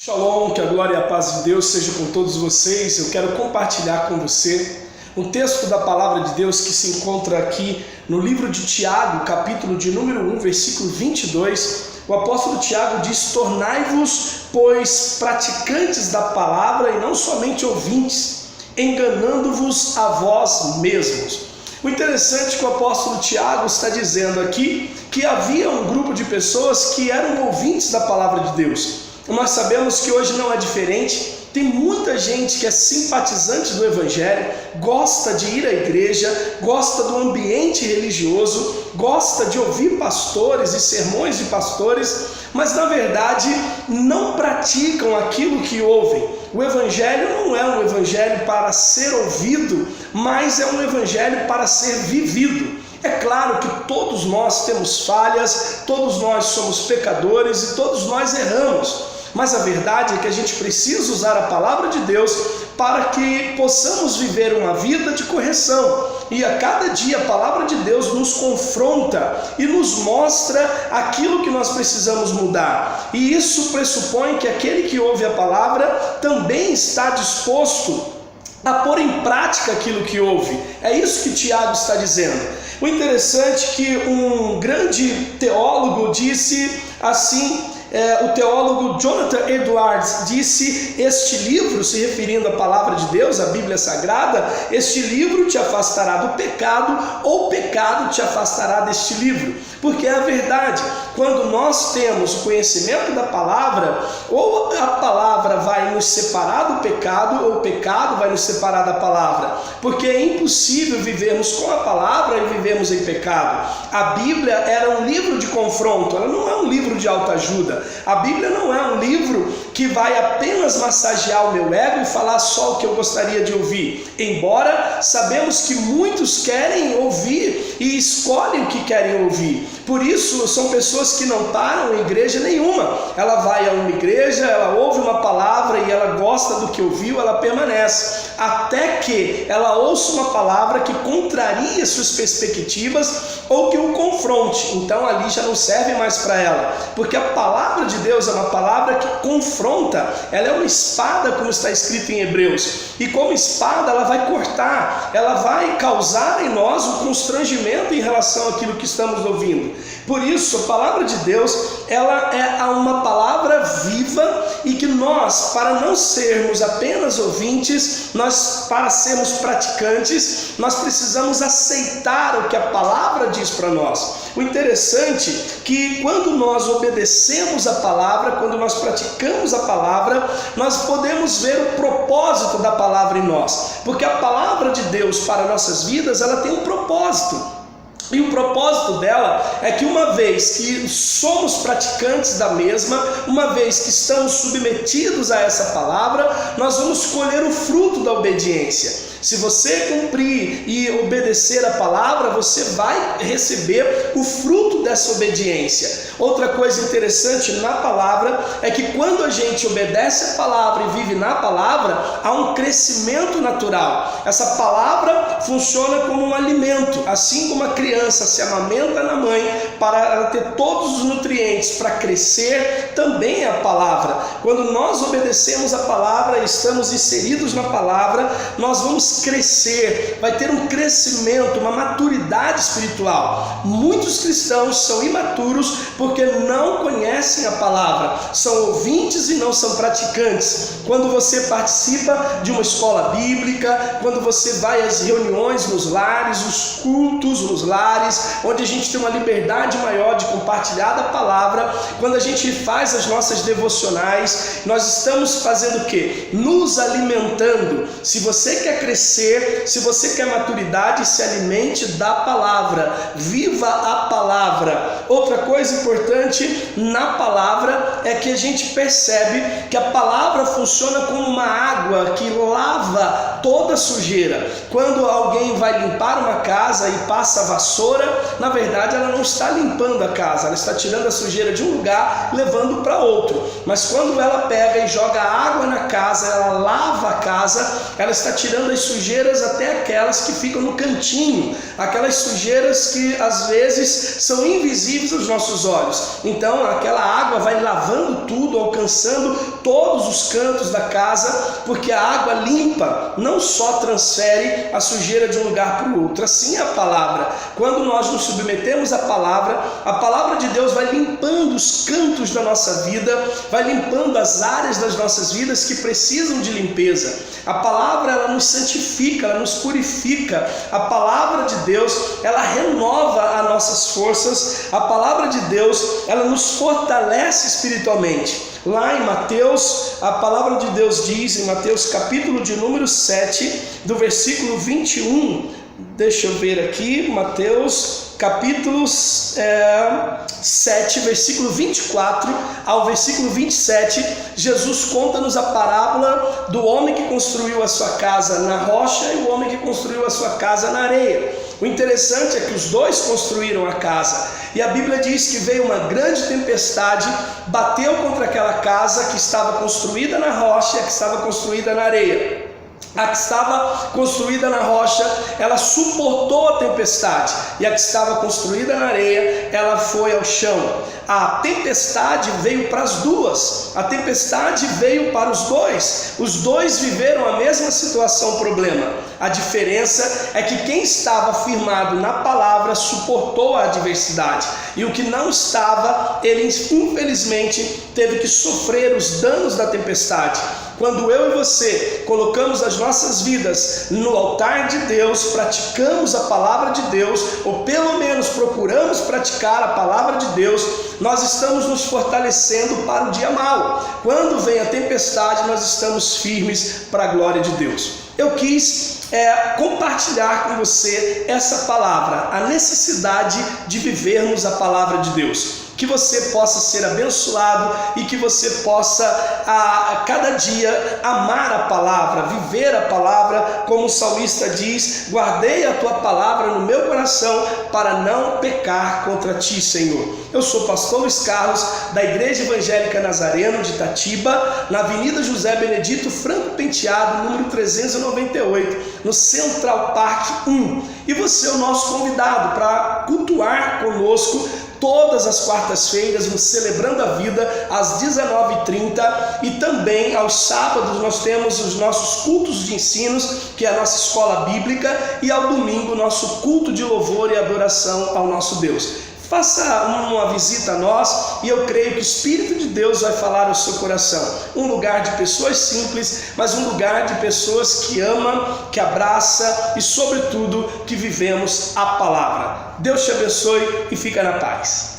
Shalom, que a glória e a paz de Deus seja com todos vocês. Eu quero compartilhar com você um texto da palavra de Deus que se encontra aqui no livro de Tiago, capítulo de número 1, versículo 22. O apóstolo Tiago diz: tornai-vos, pois, praticantes da palavra e não somente ouvintes, enganando-vos a vós mesmos. O interessante é que o apóstolo Tiago está dizendo aqui que havia um grupo de pessoas que eram ouvintes da palavra de Deus. Nós sabemos que hoje não é diferente. Tem muita gente que é simpatizante do Evangelho, gosta de ir à igreja, gosta do ambiente religioso, gosta de ouvir pastores e sermões de pastores, mas na verdade não praticam aquilo que ouvem. O Evangelho não é um Evangelho para ser ouvido, mas é um Evangelho para ser vivido. É claro que todos nós temos falhas, todos nós somos pecadores e todos nós erramos. Mas a verdade é que a gente precisa usar a palavra de Deus para que possamos viver uma vida de correção. E a cada dia a palavra de Deus nos confronta e nos mostra aquilo que nós precisamos mudar. E isso pressupõe que aquele que ouve a palavra também está disposto a pôr em prática aquilo que ouve. É isso que Tiago está dizendo. O interessante é que um grande teólogo disse assim, o teólogo Jonathan Edwards disse: este livro, se referindo à palavra de Deus, a Bíblia Sagrada, este livro te afastará do pecado, ou o pecado te afastará deste livro. Porque é a verdade, quando nós temos o conhecimento da palavra, ou a palavra vai nos separar do pecado, ou o pecado vai nos separar da palavra. Porque é impossível vivermos com a palavra e vivermos em pecado. A Bíblia era um livro de confronto, ela não é um livro de autoajuda. A Bíblia não é um livro que vai apenas massagear o meu ego e falar só o que eu gostaria de ouvir. Embora sabemos que muitos querem ouvir e escolhem o que querem ouvir. Por isso são pessoas que não param em igreja nenhuma. Ela vai a uma igreja, ela ouve uma palavra e ela gosta do que ouviu, ela permanece. Até que ela ouça uma palavra que contraria suas perspectivas ou que o confronte. Então ali já não serve mais para ela. Porque a palavra de Deus é uma palavra que confronta. Ela é uma espada, como está escrito em Hebreus. E como espada ela vai cortar, ela vai causar em nós um constrangimento em relação àquilo que estamos ouvindo. Por isso, a palavra de Deus, ela é uma palavra viva e que nós, para não sermos apenas ouvintes, nós, para sermos praticantes, nós precisamos aceitar o que a palavra diz para nós. O interessante é que quando nós obedecemos a palavra, quando nós praticamos a palavra, nós podemos ver o propósito da palavra em nós. Porque a palavra de Deus para nossas vidas, ela tem um propósito. E o propósito dela é que uma vez que somos praticantes da mesma, uma vez que estamos submetidos a essa palavra, nós vamos colher o fruto da obediência. Se você cumprir e obedecer a palavra, você vai receber o fruto dessa obediência. Outra coisa interessante na palavra é que quando a gente obedece a palavra e vive na palavra, há um crescimento natural. Essa palavra funciona como um alimento, assim como a criança se amamenta na mãe para ela ter todos os nutrientes para crescer, também é a palavra. Quando nós obedecemos a palavra e estamos inseridos na palavra, nós vamos crescer, vai ter um crescimento, uma maturidade espiritual. Muitos cristãos são imaturos porque não conhecem a palavra, são ouvintes e não são praticantes. Quando você participa de uma escola bíblica, quando você vai às reuniões nos lares, os cultos nos lares, onde a gente tem uma liberdade maior de compartilhar da palavra, quando a gente faz as nossas devocionais, nós estamos fazendo o quê? Nos alimentando. Se você quer crescer, se você quer maturidade, se alimente da palavra, viva a palavra. Outra coisa importante na palavra é que a gente percebe que a palavra funciona como uma água que lava toda a sujeira. Quando alguém vai limpar uma casa e passa a vassoura, na verdade ela não está limpando a casa, ela está tirando a sujeira de um lugar, levando para outro. Mas quando ela pega e joga água na casa, ela lava a casa, ela está tirando as sujeiras até aquelas que ficam no cantinho, aquelas sujeiras que às vezes são invisíveis aos nossos olhos. Então aquela água vai lavando tudo, alcançando todos os cantos da casa, porque a água limpa não só transfere a sujeira de um lugar para o outro. Assim é a palavra. Quando nós nos submetemos à palavra de Deus vai limpando os cantos da nossa vida, vai limpando as áreas das nossas vidas que precisam de limpeza. A palavra, ela nos santifica, ela nos purifica. A palavra de Deus, ela renova as nossas forças. A palavra de Deus, ela nos fortalece espiritualmente. Lá em Mateus, a palavra de Deus diz, em Mateus capítulo de número 7, do versículo 21, deixa eu ver aqui, Mateus capítulo 7, versículo 24 ao versículo 27, Jesus conta-nos a parábola do homem que construiu a sua casa na rocha e o homem que construiu a sua casa na areia. O interessante é que os dois construíram a casa, e a Bíblia diz que veio uma grande tempestade, bateu contra aquela casa que estava construída na rocha e a que estava construída na areia. A que estava construída na rocha, ela suportou a tempestade, e a que estava construída na areia, ela foi ao chão. A tempestade veio para as duas, a tempestade veio para os dois viveram a mesma situação, problema. A diferença é que quem estava firmado na palavra suportou a adversidade, e o que não estava, ele infelizmente teve que sofrer os danos da tempestade. Quando eu e você colocamos as nossas vidas no altar de Deus, praticamos a palavra de Deus, ou pelo menos procuramos praticar a palavra de Deus, nós estamos nos fortalecendo para o dia mau. Quando vem a tempestade, nós estamos firmes para a glória de Deus. Eu quis compartilhar com você essa palavra, a necessidade de vivermos a palavra de Deus. Que você possa ser abençoado e que você possa a cada dia amar a palavra, viver a palavra, como o salmista diz: guardei a tua palavra no meu coração para não pecar contra ti, Senhor. Eu sou pastor Luiz Carlos, da Igreja Evangélica Nazareno de Itatiba, na Avenida José Benedito Franco Penteado, número 398, no Central Park 1. E você é o nosso convidado para cultuar conosco todas as quartas-feiras, no Celebrando a Vida, às 19h30, e também aos sábados nós temos os nossos cultos de ensinos, que é a nossa escola bíblica, e ao domingo nosso culto de louvor e adoração ao nosso Deus. Faça uma visita a nós e eu creio que o Espírito de Deus vai falar ao seu coração. Um lugar de pessoas simples, mas um lugar de pessoas que amam, que abraça e, sobretudo, que vivemos a palavra. Deus te abençoe e fica na paz.